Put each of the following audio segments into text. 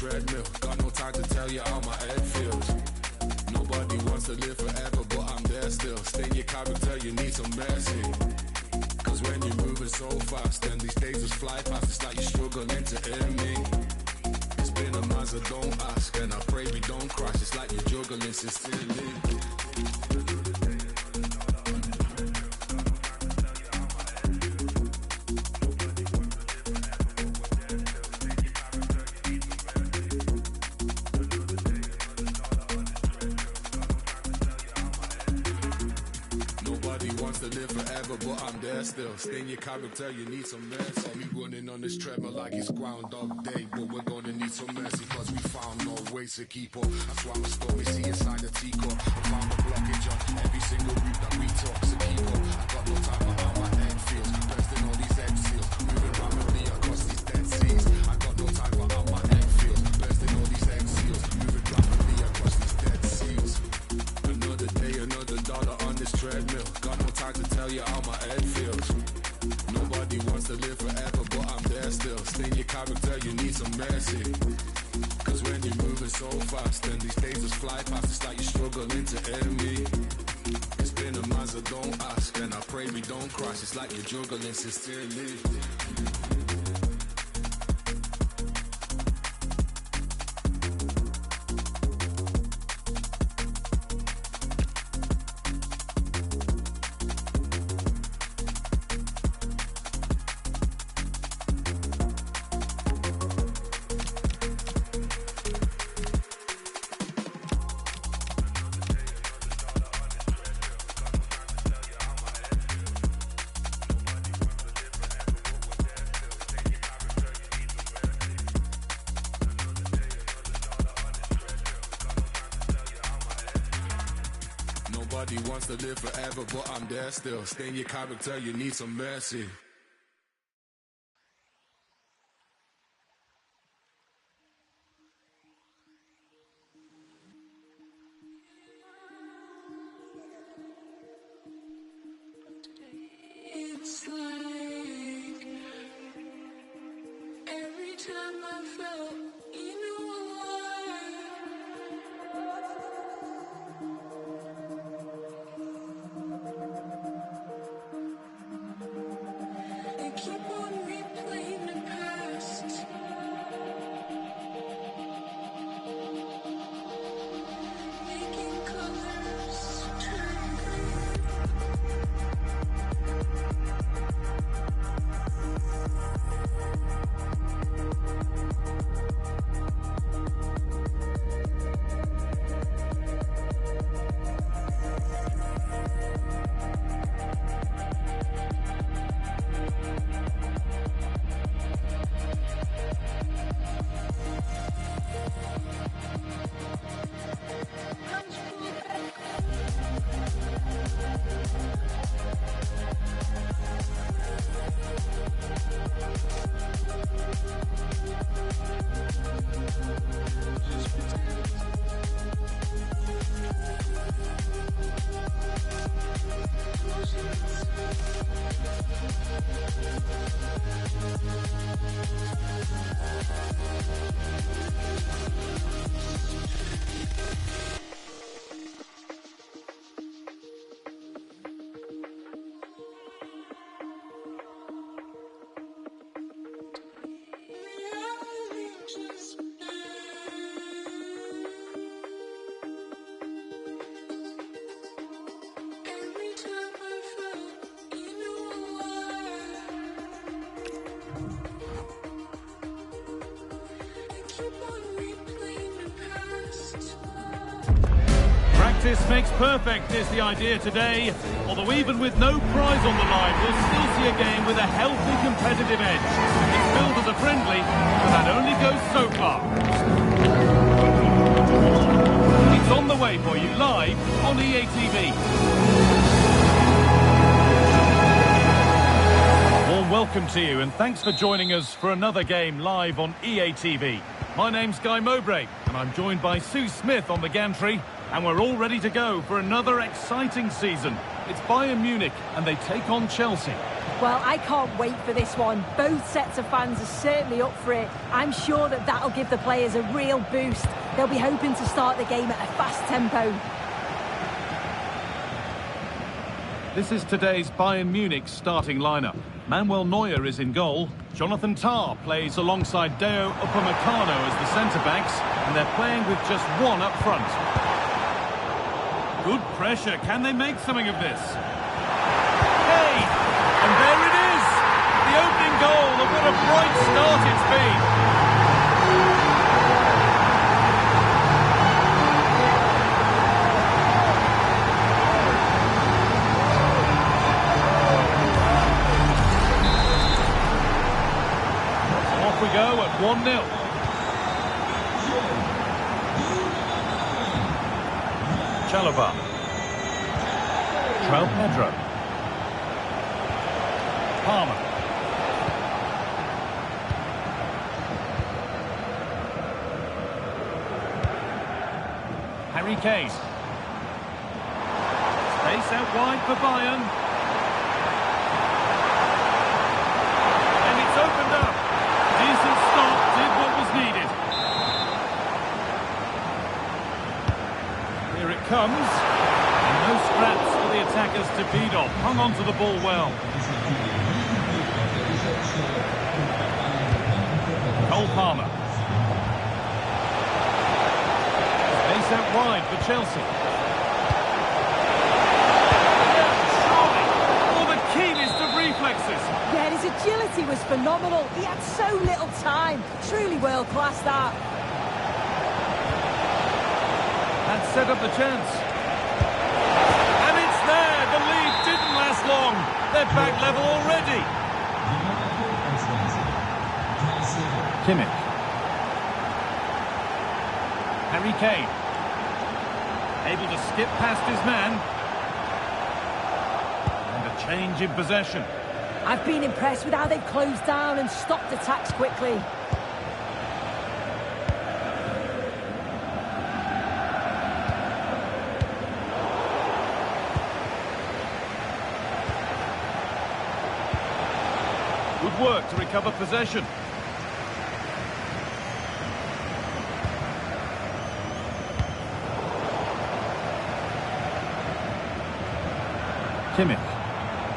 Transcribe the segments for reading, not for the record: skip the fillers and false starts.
treadmill. Got no time to tell you how my head feels. Nobody wants to live forever, but I'm there still. Stay in your character, you need some mercy. Cause when you're moving so fast, and these days just fly past, it's like you're struggling to hear me. It's been a month, so don't ask, and I pray we don't crash. It's like you're juggling sincerely. But I'm there still. Stay in your character, you need some mercy. We running on this treadmill like it's Groundhog Day, but we're gonna need some mercy, cause we found no ways to keep up. That's why my story see inside the teacup. I found a blockage on every single route that we talk to keep up. I got no time for how my head feels. Bursting all these egg seals, moving rapidly across these dead seas. I got no time for how my head feels. Bursting all these egg seals, moving rapidly across these dead seas. Another day, another dollar on this treadmill. Got no time to tell you how my head feels. Nobody wants to live forever, but I'm there still. Stay in your character, you need some mercy. Cause when you're moving so fast, and these days just fly past, it's like you're struggling to hear me. It's been a month, so don't ask, and I pray we don't crash. It's like you're juggling sincerely. Nobody wants to live forever, but I'm there still. Stay in your character, you need some mercy. It's like every time I felt, you know why. I keep on replaying the past. Making colors turn green. Practice makes perfect is the idea today. Although even with no prize on the line, we'll still see a game with a healthy competitive edge. It's billed as a friendly, but that only goes so far. It's on the way for you live on EA TV. Warm welcome to you, and thanks for joining us for another game live on EA TV. My name's Guy Mowbray, and I'm joined by Sue Smith on the gantry, and we're all ready to go for another exciting season. It's Bayern Munich, and they take on Chelsea. Well, I can't wait for this one. Both sets of fans are certainly up for it. I'm sure that that'll give the players a real boost. They'll be hoping to start the game at a fast tempo. This is today's Bayern Munich starting lineup. Manuel Neuer is in goal. Jonathan Tah plays alongside Deo Upamecano as the centre-backs, and they're playing with just one up front. Good pressure. Can they make something of this? Hey! And there it is! The opening goal, and what a bright start it's been! We go at 1-0. Chalobah. João Pedro. Palmer. Harry Kane. Space out wide for Bayern. And it's opened up. Decent stop, did what was needed. Here it comes. And no scraps for the attackers to beat off. Hung on to the ball well. Cole Palmer. Space out wide for Chelsea. Surely. Oh, the keenest of reflexes. Yeah, his agility was phenomenal. He had so little time. Truly world-class, that. That set up the chance. And it's there. The lead didn't last long. They're back level already. Kimmich. Harry Kane. Able to skip past his man. And a change in possession. I've been impressed with how they've closed down and stopped attacks quickly. Good work to recover possession. Kimmich.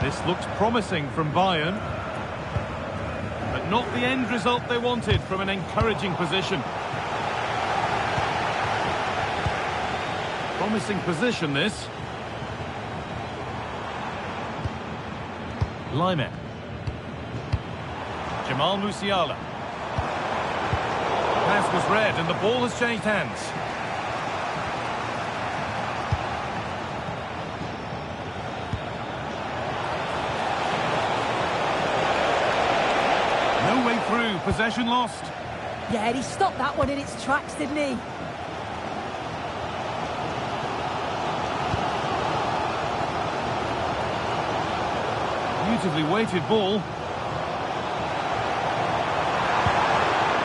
This looks promising from Bayern, but not the end result they wanted from an encouraging position. Promising position, this. Laimer. Jamal Musiala. Pass was read and the ball has changed hands. Through, possession lost. Yeah, he stopped that one in its tracks, didn't he? Beautifully weighted ball.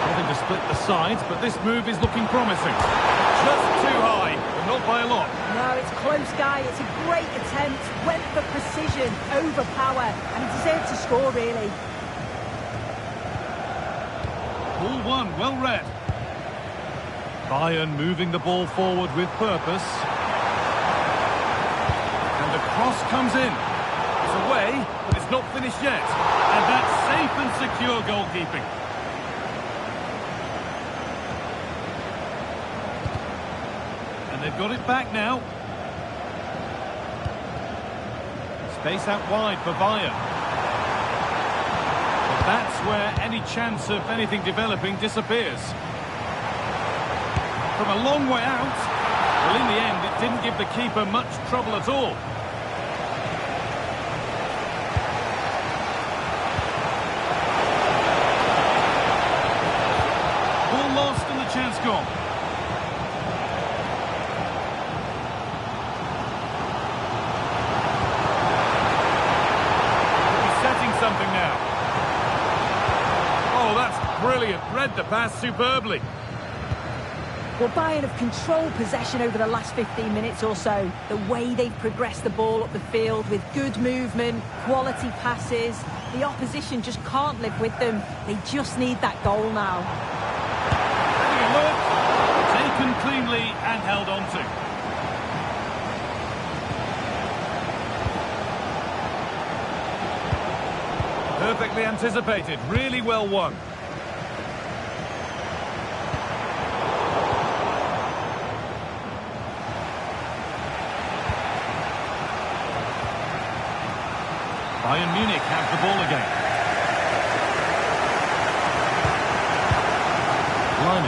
Having to split the sides, but this move is looking promising. Just too high, but not by a lot. No, it's close, guy. It's a great attempt. Went for precision, over power, and he deserved to score, really. Ball one, well read. Bayern moving the ball forward with purpose. And the cross comes in. It's away, but it's not finished yet. And that's safe and secure goalkeeping. And they've got it back now. Space out wide for Bayern. That's where any chance of anything developing disappears. From a long way out, well, in the end, it didn't give the keeper much trouble at all. Ball lost and the chance gone. Could be setting something now. Oh, that's brilliant. Read the pass superbly. Well, Bayern have controlled possession over the last 15 minutes or so. The way they've progressed the ball up the field with good movement, quality passes. The opposition just can't live with them. They just need that goal now. Taken cleanly and held on to. Perfectly anticipated, really well won. Bayern Munich have the ball again. Line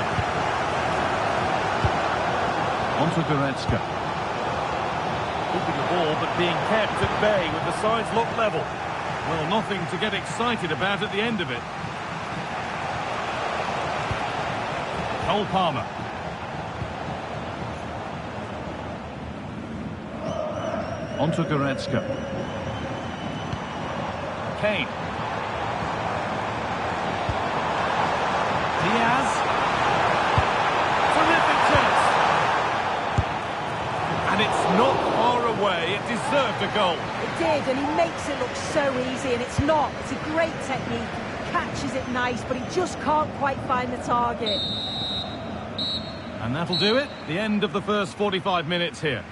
onto Goretzka. Keeping the ball but being kept at bay with the sides locked level. Well, nothing to get excited about at the end of it. Cole Palmer. Onto Goretzka. Kane. Diaz. Terrific chance. And it's not far away. It deserved a goal. It did, and he makes it look so easy, and it's not. It's a great technique. Catches it nice, but he just can't quite find the target. And that'll do it. The end of the first 45 minutes here.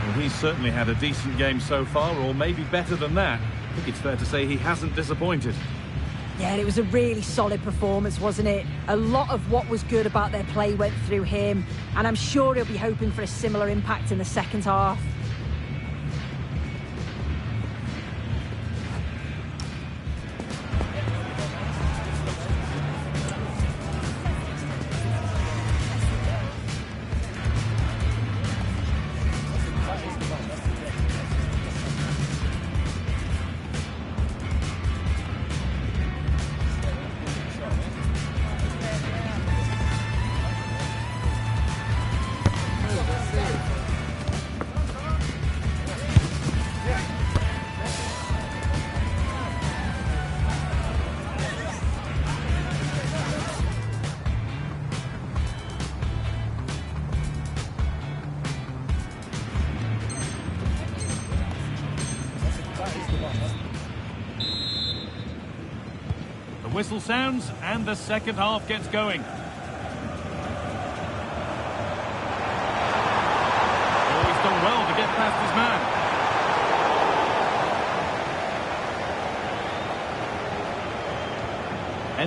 Well, he's certainly had a decent game so far, or maybe better than that. I think it's fair to say he hasn't disappointed. Yeah, it was a really solid performance, wasn't it? A lot of what was good about their play went through him, and I'm sure he'll be hoping for a similar impact in the second half. The whistle sounds and the second half gets going. Oh, he's done well to get past his man.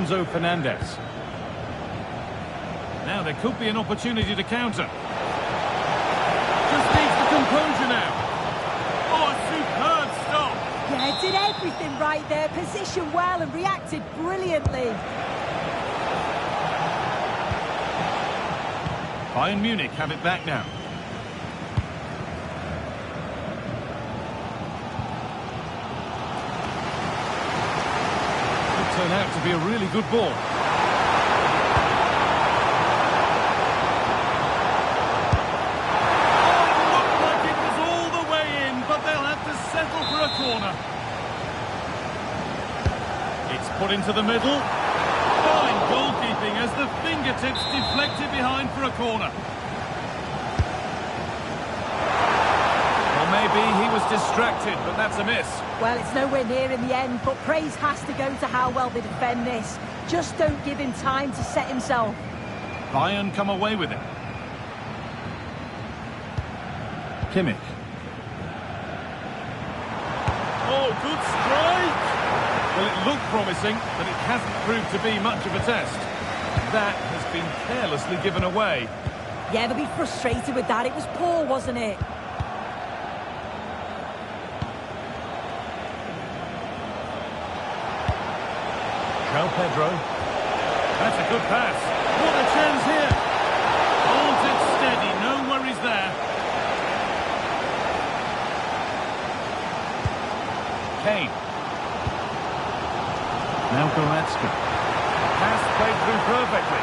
Enzo Fernandez. Now there could be an opportunity to counter. Just needs the composure now. Oh, a superb stop. Yeah, did everything right there, positioned well and reacted brilliantly. Bayern Munich have it back now. Could turn out to be a really good ball. Corner. It's put into the middle. Fine goalkeeping as the fingertips deflected behind for a corner. Well, maybe he was distracted, but that's a miss. Well, it's nowhere near in the end, but praise has to go to how well they defend this. Just don't give him time to set himself. Bayern come away with it. Kimmich. Oh, good strike! Well, it looked promising, but it hasn't proved to be much of a test. That has been carelessly given away. Yeah, they'll be frustrated with that. It was poor, wasn't it? João Pedro. That's a good pass. What a chance here! Holds it steady, no worries there. Kane. Now Goretzka. Pass played through perfectly.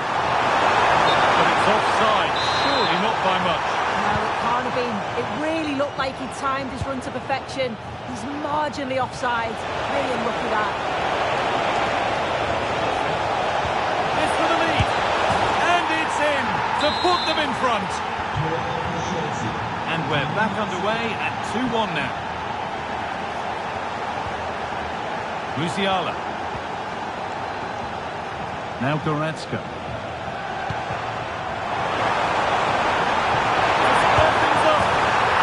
But it's offside. Surely not by much. No, it can't have been. It really looked like he timed his run to perfection. He's marginally offside. Really unlucky that. This to put them in front. And we're back underway at 2-1 now. Musiala. Now Goretzka.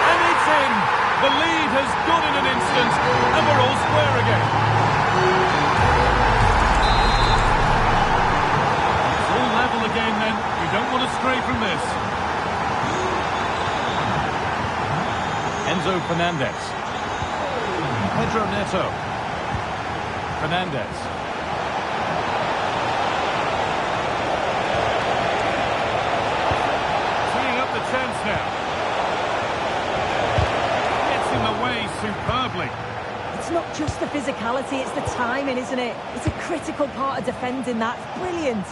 And it's in. The lead has gone in an instant, and we're all square again. It's all level again then. You don't want to stray from this. Enzo Fernandez. Pedro Neto. Fernandez. Teeing up the chance now. Gets in the way superbly. It's not just the physicality, it's the timing, isn't it? It's a critical part of defending that. Brilliant.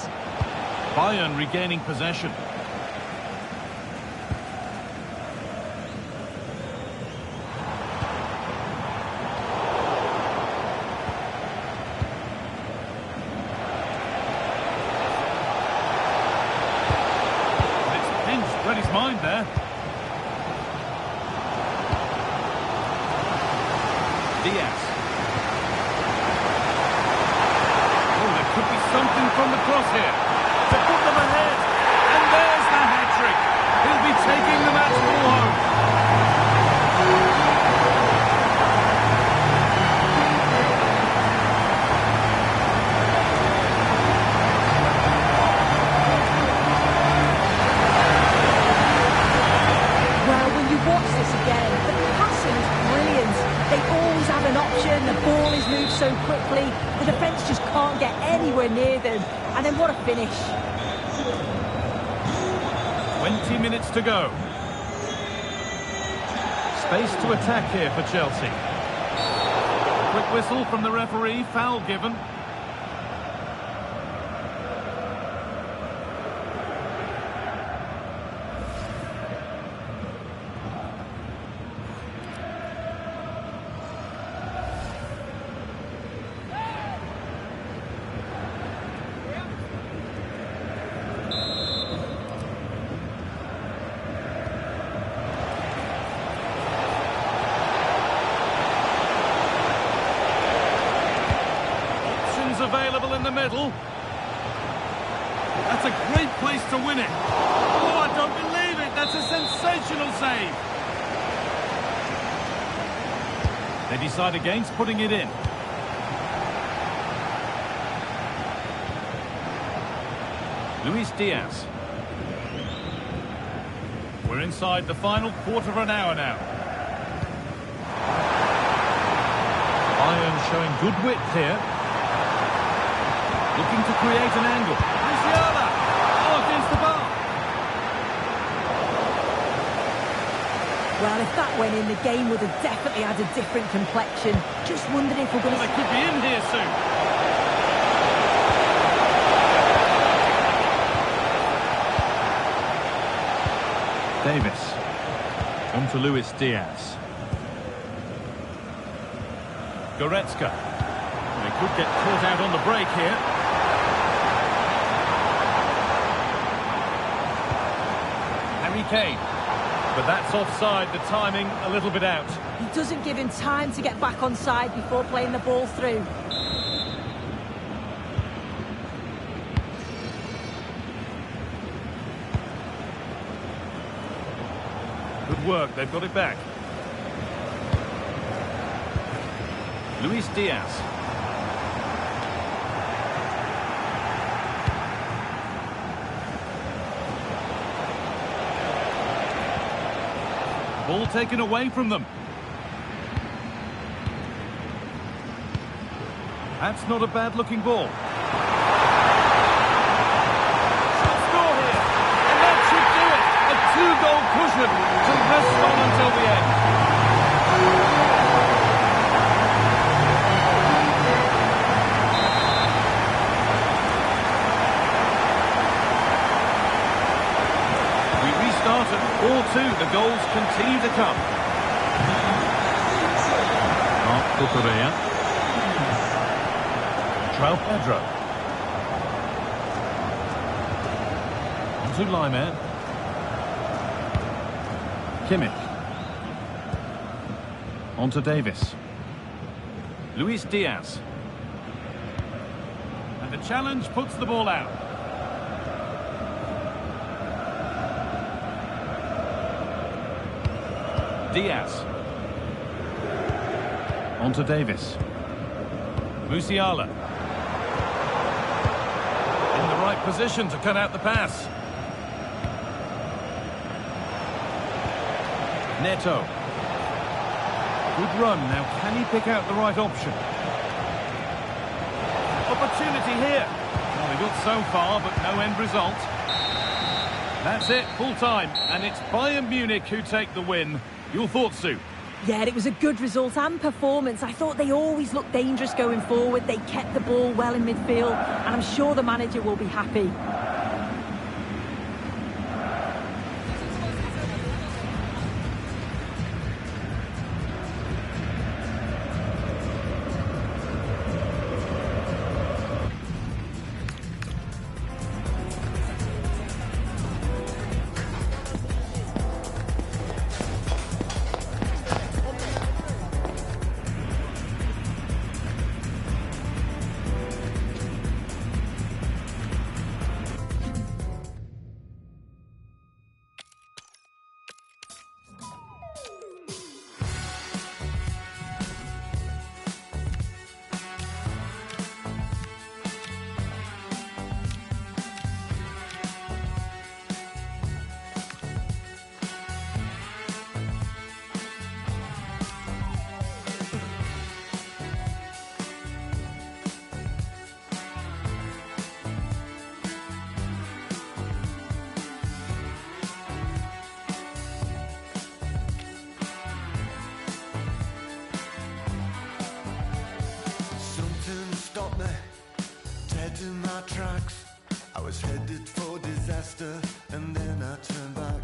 Bayern regaining possession. Read his mind there. Diaz. Oh, there could be something from the cross here to put them ahead. And there's the hat-trick. He'll be taking the match ball home. The ball is moved so quickly, the defence just can't get anywhere near them. And then what a finish. 20 minutes to go. Space to attack here for Chelsea. Quick whistle from the referee, foul given. Available in the middle. That's a great place to win it. Oh, I don't believe it. That's a sensational save. They decide against putting it in. Luis Diaz. We're inside the final quarter of an hour now. Bayern showing good width here. Looking to create an angle. Musiala! Oh, against the bar. Well, if that went in, the game would have definitely had a different complexion. Just wondering if we're going to... They could be in here soon. Davis. On to Luis Diaz. Goretzka. They could get caught out on the break here. Harry Kane. But that's offside, the timing a little bit out. He doesn't give him time to get back on side before playing the ball through. Good work, they've got it back. Luis Diaz. Ball taken away from them. That's not a bad-looking ball. Should score here, and that should do it. A two-goal cushion to rest on until the end. We restart at 4-2. The goals continue to come. Marc Cucurella. João Pedro. to Laimer. Kimmich. On to Davis. Luis Diaz. And the challenge puts the ball out. Diaz. On to Davis. Musiala. In the right position to cut out the pass. Neto. Good run. Now, can he pick out the right option? Opportunity here. Well, they got so far, but no end result. That's it, full time. And it's Bayern Munich who take the win. Your thoughts, Sue? Yeah, it was a good result and performance. I thought they always looked dangerous going forward. They kept the ball well in midfield, and I'm sure the manager will be happy. Stopped me, dead in my tracks. I was headed for disaster, and then I turned back.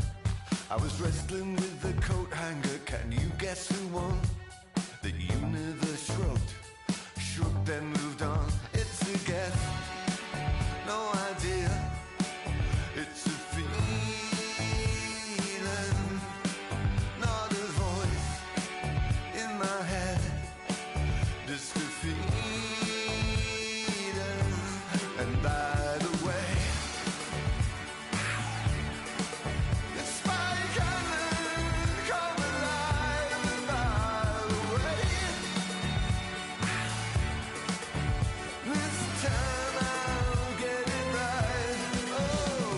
I was wrestling with the coat hanger. Can you guess who won? The universe shrugged, then moved on. It's a guess, no idea. It's a feeling, not a voice in my head. Just a feeling. And by the way, it's spike cannon come alive. And by the way, this time I'll get it right. Oh.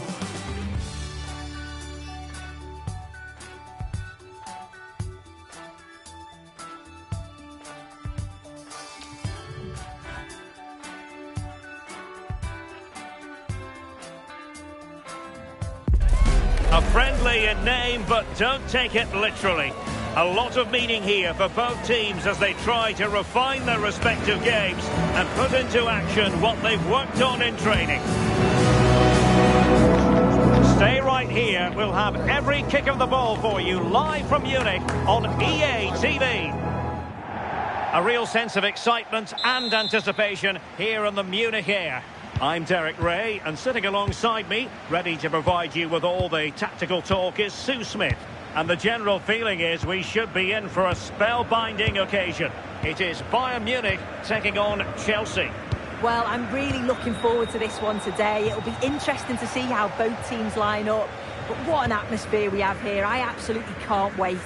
A friendly in name, but don't take it literally. A lot of meaning here for both teams as they try to refine their respective games and put into action what they've worked on in training. Stay right here. We'll have every kick of the ball for you live from Munich on EA TV. A real sense of excitement and anticipation here in the Munich air. I'm Derek Ray, and sitting alongside me, ready to provide you with all the tactical talk, is Sue Smith. And the general feeling is we should be in for a spellbinding occasion. It is Bayern Munich taking on Chelsea. Well, I'm really looking forward to this one today. It'll be interesting to see how both teams line up. But what an atmosphere we have here. I absolutely can't wait.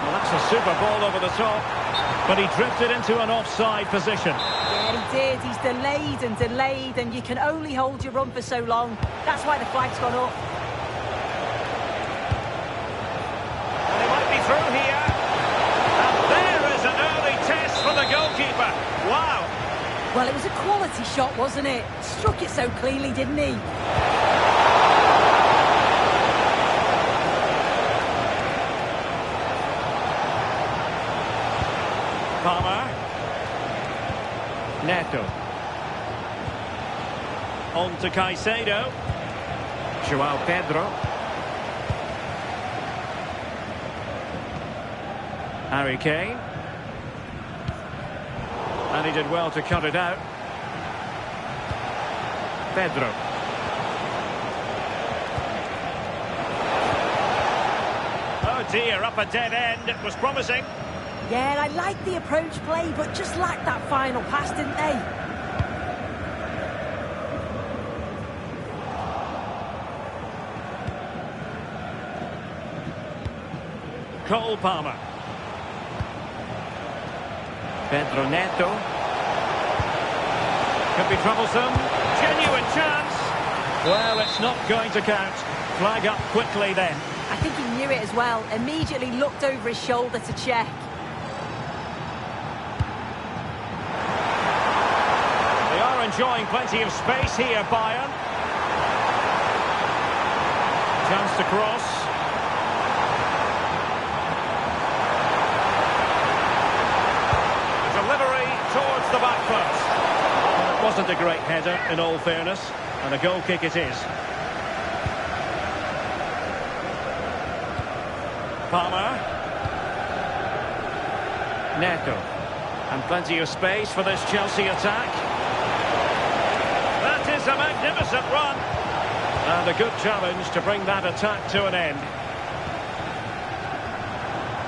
Well, that's a super ball over the top, but he drifted into an offside position. Yeah, he did. He's delayed, and you can only hold your run for so long. That's why the flag's gone up. Well, he might be through here. And there is an early test for the goalkeeper. Wow. Well, it was a quality shot, wasn't it? Struck it so cleanly, didn't he? Palmer. Neto. On to Caicedo. Joao Pedro. Harry Kane. And he did well to cut it out. Pedro. Oh dear, up a dead end. It was promising. Yeah, I like the approach play, but just lacked that final pass, didn't they? Cole Palmer. Pedro Neto. Could be troublesome. Genuine chance. Well, it's not going to count. Flag up quickly then. I think he knew it as well. Immediately looked over his shoulder to check. They are enjoying plenty of space here, Bayern. Chance to cross. A delivery towards the back post. Well, it wasn't a great header, in all fairness, and a goal kick it is. Palmer. Neto. And plenty of space for this Chelsea attack. That is a magnificent run. And a good challenge to bring that attack to an end.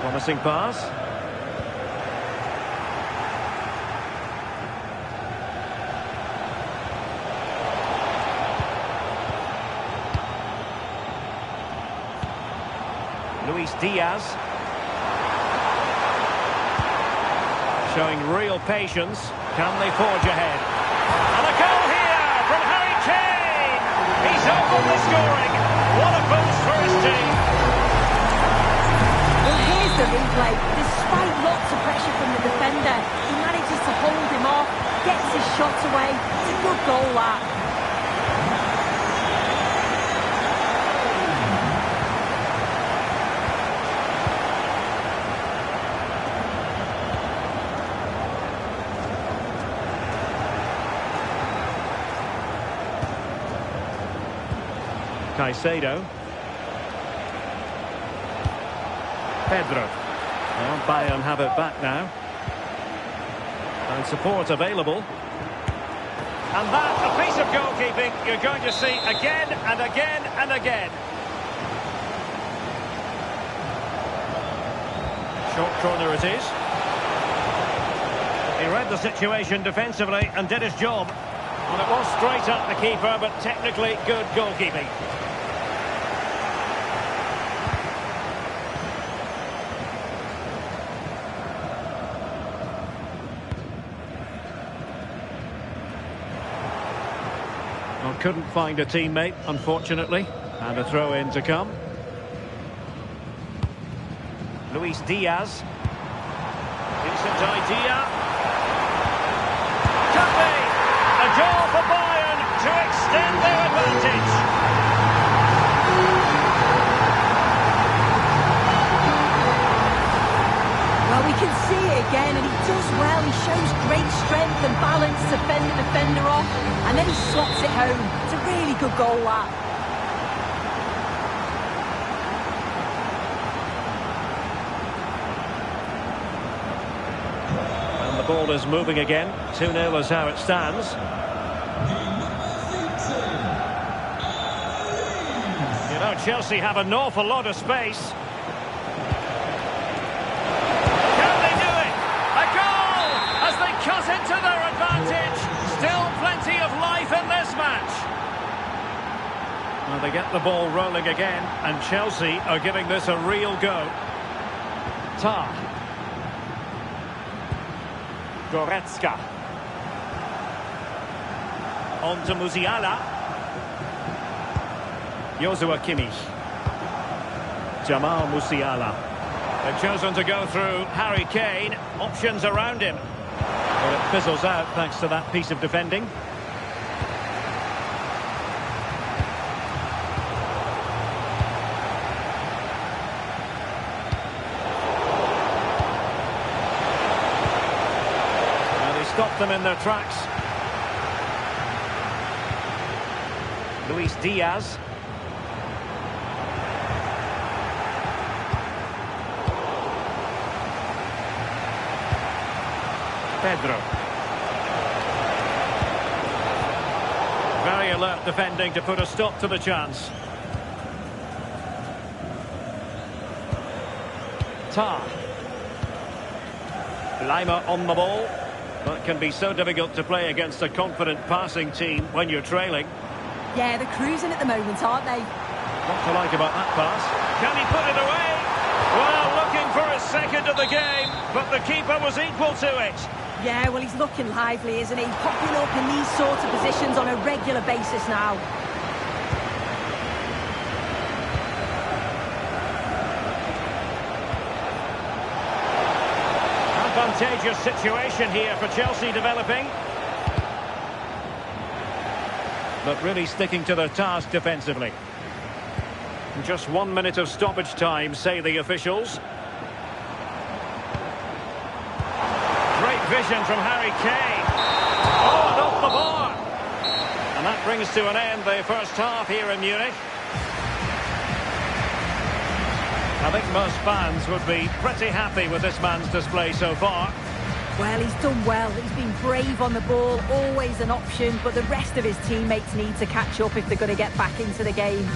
Promising pass. Luis Diaz. Showing real patience. Can they forge ahead? And a goal here from Harry Kane! He's opened the scoring. What a boost for his team. Well, here's the replay. Despite lots of pressure from the defender, he manages to hold him off, gets his shot away. It's a good goal, that. Caicedo. Pedro. Well, Bayern have it back now. And support available. And that, a piece of goalkeeping you're going to see again and again and again. Short corner it is. He read the situation defensively and did his job. And it was straight at the keeper, but technically good goalkeeping. Well, couldn't find a teammate, unfortunately. And a throw-in to come. Luis Diaz. Decent idea. Could be a goal for Bayern to extend their advantage. Well, we can see it again, and he does well. He shows great strength and balance to fend the defender off, and then he slots it home. It's a really good goal, that. And the ball is moving again. 2-0 is how it stands. You know, Chelsea have an awful lot of space. Can they do it? A goal as they cut into their advantage. Still plenty of life in this match. Well, they get the ball rolling again, and Chelsea are giving this a real go. Tar. Goretzka. On to Musiala. Joshua Kimmich. Jamal Musiala. They've chosen to go through Harry Kane. Options around him. Well, it fizzles out thanks to that piece of defending. Stop them in their tracks. Luis Diaz. Pedro. Very alert defending to put a stop to the chance. Tar. Lima on the ball. That can be so difficult to play against a confident passing team when you're trailing. Yeah, they're cruising at the moment, aren't they? What to like about that pass? Can he put it away? Well, looking for a second of the game, but the keeper was equal to it. Yeah, well, he's looking lively, isn't he? Popping up in these sort of positions on a regular basis now. Advantageous situation here for Chelsea developing. But really sticking to their task defensively. Just 1 minute of stoppage time, say the officials. Great vision from Harry Kane. Oh, and off the bar. And that brings to an end the first half here in Munich. I think most fans would be pretty happy with this man's display so far. Well, he's done well. He's been brave on the ball, always an option, but the rest of his teammates need to catch up if they're going to get back into the game.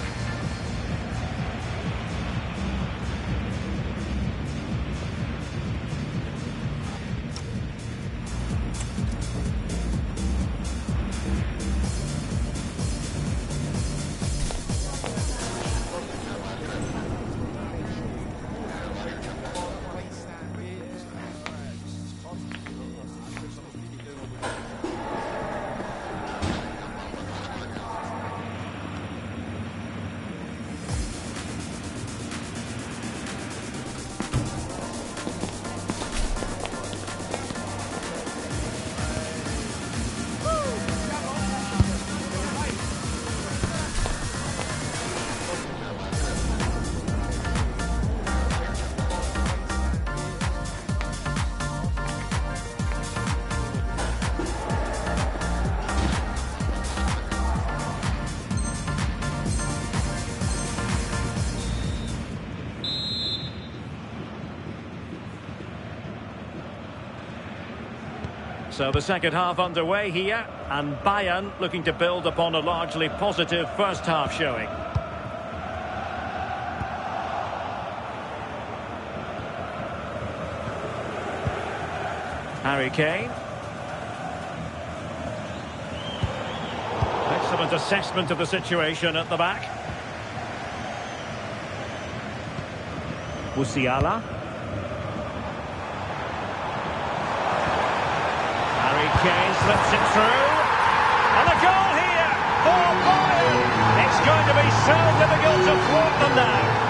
So the second half underway here, and Bayern looking to build upon a largely positive first half showing. Harry Kane. Excellent assessment of the situation at the back. Musiala. Kane slips it through, and a goal here for Bayern. It's going to be so difficult to thwart them now.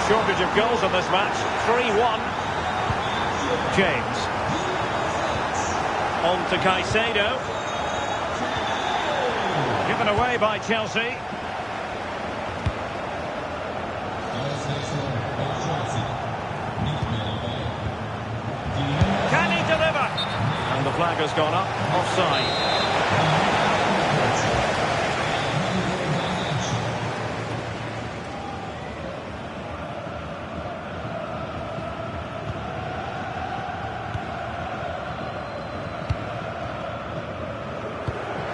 Shortage of goals in this match. 3-1. James. On to Caicedo. Given away by Chelsea. Can he deliver? And the flag has gone up. Offside.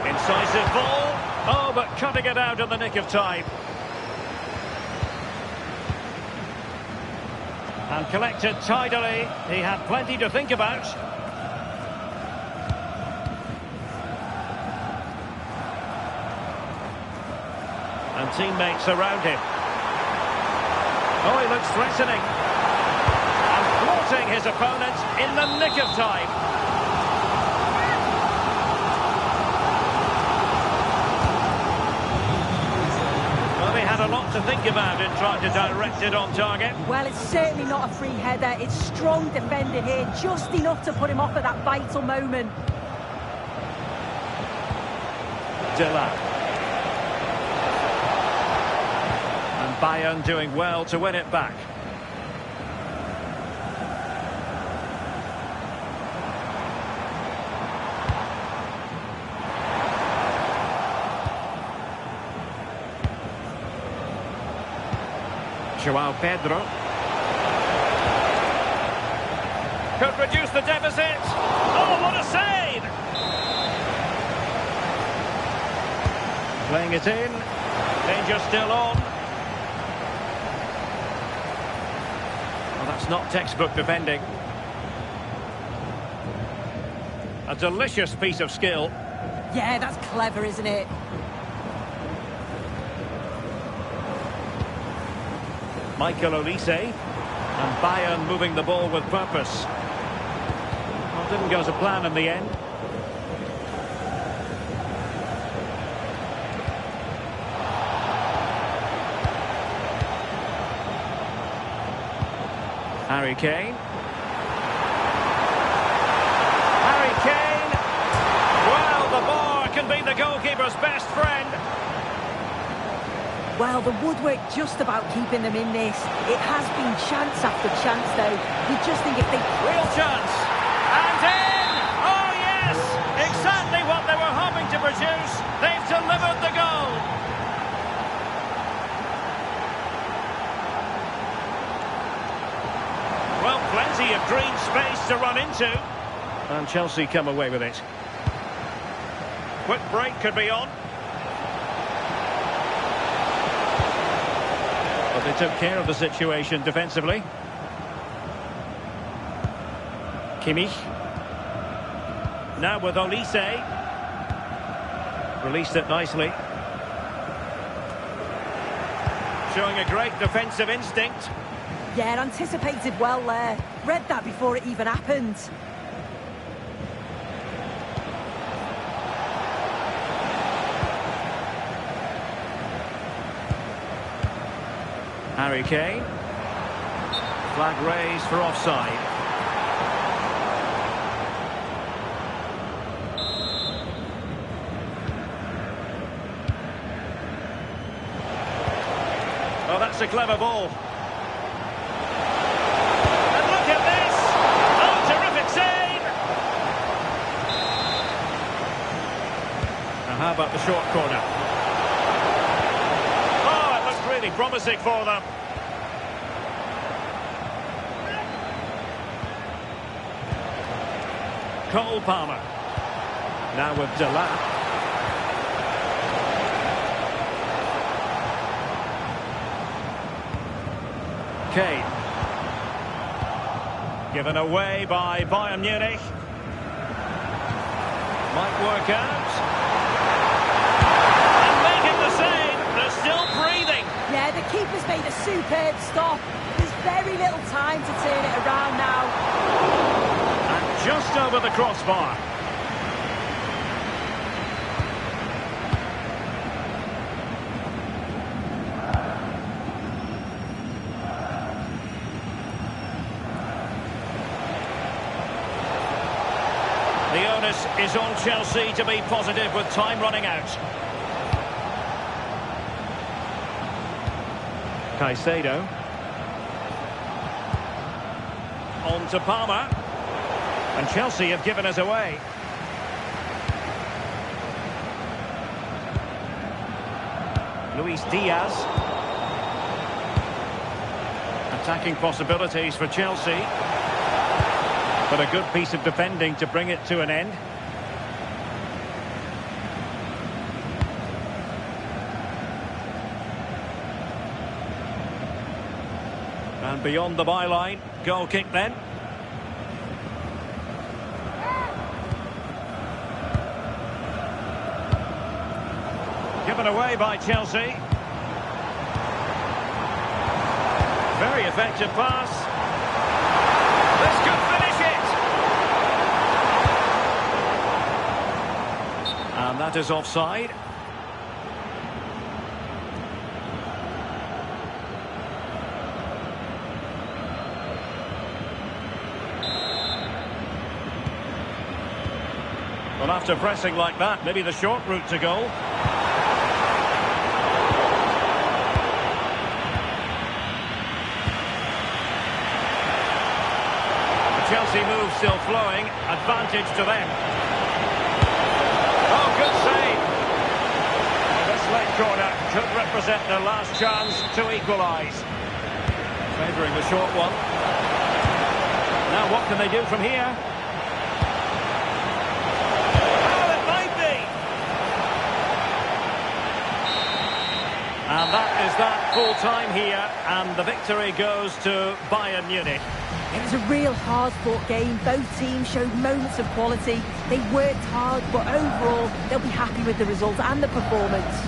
Incisive ball. Oh, but cutting it out in the nick of time. And collected tidily. He had plenty to think about. And teammates around him. Oh, he looks threatening. And thwarting his opponent in the nick of time. Well, he had a lot to think about in trying to direct it on target. Well, it's certainly not a free header. It's strong defending here, just enough to put him off at that vital moment. Dilla. Bayern doing well to win it back. João Pedro. Could reduce the deficit. Oh, what a save! Playing it in. Danger still on. That's not textbook defending. A delicious piece of skill. Yeah, that's clever, isn't it? Michael Olise. And Bayern moving the ball with purpose. Well, didn't go to plan in the end. Harry Kane. Harry Kane. Well, the bar can be the goalkeeper's best friend. Well, the woodwork just about keeping them in this. It has been chance after chance, though. You just think if they... Real chance. And in! Oh, yes! Exactly what they were hoping to produce. They've delivered the goal. Well, plenty of green space to run into. And Chelsea come away with it. Quick break could be on. But they took care of the situation defensively. Kimmich. Now with Olise. Released it nicely. Showing a great defensive instinct. Yeah, anticipated well there. Read that before it even happened. Harry Kane. Flag raised for offside. Oh, that's a clever ball. And look at this! Oh, terrific save! Now, how about the short corner? Oh, it looks really promising for them. Cole Palmer. Now with Dilla. Kane. Given away by Bayern Munich. Might work out. And making the save. They're still breathing. Yeah, the keeper's made a superb stop. There's very little time to turn it around now. And just over the crossbar. The onus is on Chelsea to be positive with time running out. Caicedo. On to Palmer. And Chelsea have given us away. Luis Diaz. Attacking possibilities for Chelsea. But a good piece of defending to bring it to an end. And beyond the byline, goal kick then. Given away by Chelsea. Very effective pass. This could finish it. And that is offside. Well, after pressing like that, maybe the short route to goal. Chelsea move still flowing, advantage to them. Oh, good save. This late corner could represent their last chance to equalise. Favouring the short one. Now what can they do from here? Oh, it might be. And that is that full time here, and the victory goes to Bayern Munich. It was a real hard-fought game. Both teams showed moments of quality. They worked hard, but overall, they'll be happy with the result and the performance.